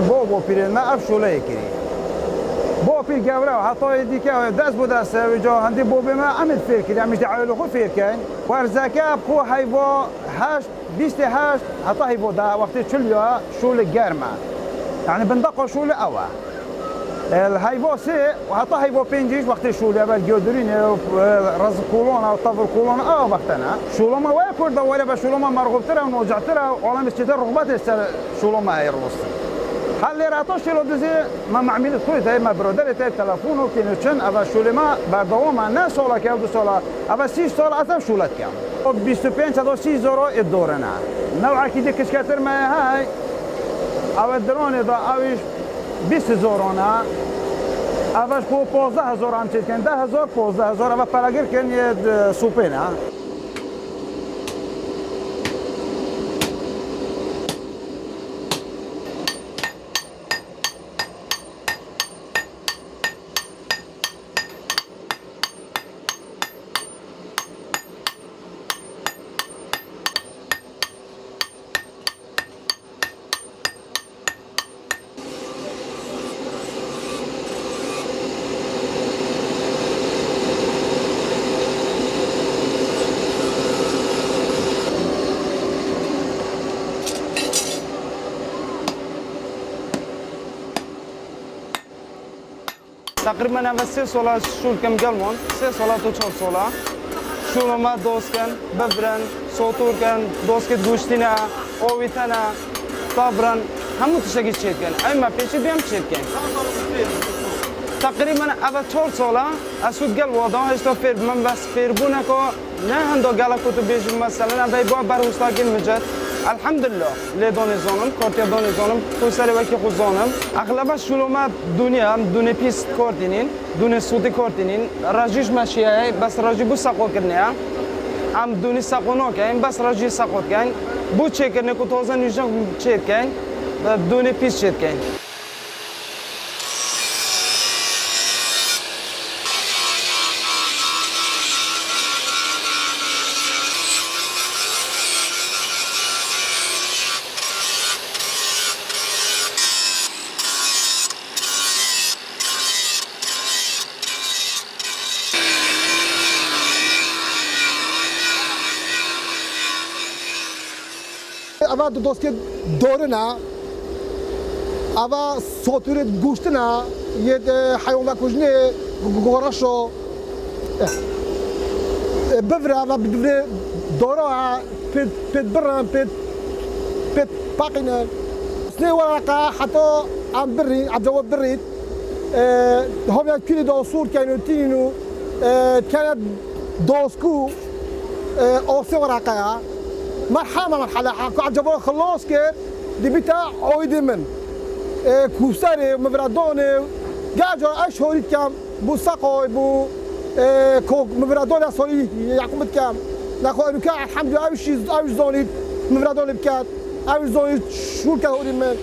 بۆ پیرێنمە ئەف شوولەیە کردی بۆ پیر گەورەوە هەتای دیکە دەست بۆ دەستە جا هەندێک بۆ بێمە ئەمت فێر کردی ئەمیش عەوێلە خۆ فێرکەین وەرزەکە بخۆ هەیڤۆ 28 هەتا هەیڤۆ دا وەختی چلوە شوولە گەرمە یعنی بندەقە شوولە ئەوە الهەیڤۆ سێ هەتا هەیڤۆ پێنجیش وەختی شوولە بەر گێودرینێ ڕز کوڵۆنە و تەڤر کوڵۆنە ئەوە وەختەنە شوڵەمە وایە کوردە وەرە بە شوڵەمە مەرغوبترە و نۆجعترە و وەڵامی چێتە ڕوغبەتێ سەر شوڵەمە هەیە ڕۆستە هل راتوش لو دزي ما معمل خويت هاي ما برودر تاع تلفون وكينو تشن ابا شولما بعدوما ناس ولا كيف سولا ابا 6 سولا اصلا شولات كام 25 تا 6 زورو الدورنا نوع كده كشكاتر ما هاي او درون دا اوش 20 زورونا اباش بو 15000 ام كان 10000 15000 ابا بالاگر كان يد سوبينا تقريبا انا 3 سولا شول كم قلمون 3 سولا تو 4 سولا شول ما دوسكن ببرن صوتور كان دوسكت گوشتینا اویتنا صبرن همو تشگی چیکن اما پیش بیام چیکن تقريبا ابا 4 سولا اسود قل وضع هشتا فير من بس فير بونكو نه هندو قال كتب بيج مثلا ابي بو بروستاكن مجد الحمد لله لي دوني زونم كورتي دوني زونم توسالي وكي خزونم اغلب شلوما دنيا دوني بيس كورتينين دوني سودي كورتينين راجيش ماشي بس راجي بو ساقو كرنيا ام دوني ساقونو كاين بس راجي ساقو كاين بو تشيكرني كو توزن يجن تشيك كاين دوني بيس تشيك كاين اما دوستی دورنا اما صوتورت گوشتنا یه حیوان کجنه گوراشو بفرا اما بفرا دورا پت برن پت باقینا سنی ورقه حتی ام بری عبدالله برید هم یک کلی داصور کنو تینو كانت دوسكو اوسي ورقه مرحله حكو عجبو خلاص كير دي بتاع عويد من كوساري مبرادوني جاجو اشهر كام بو ساقوي بو كو مبرادوني اصلي يعقوب كام ناخو الحمد لله اوش زوني مبرادوني بكات اوش زوني شو كان من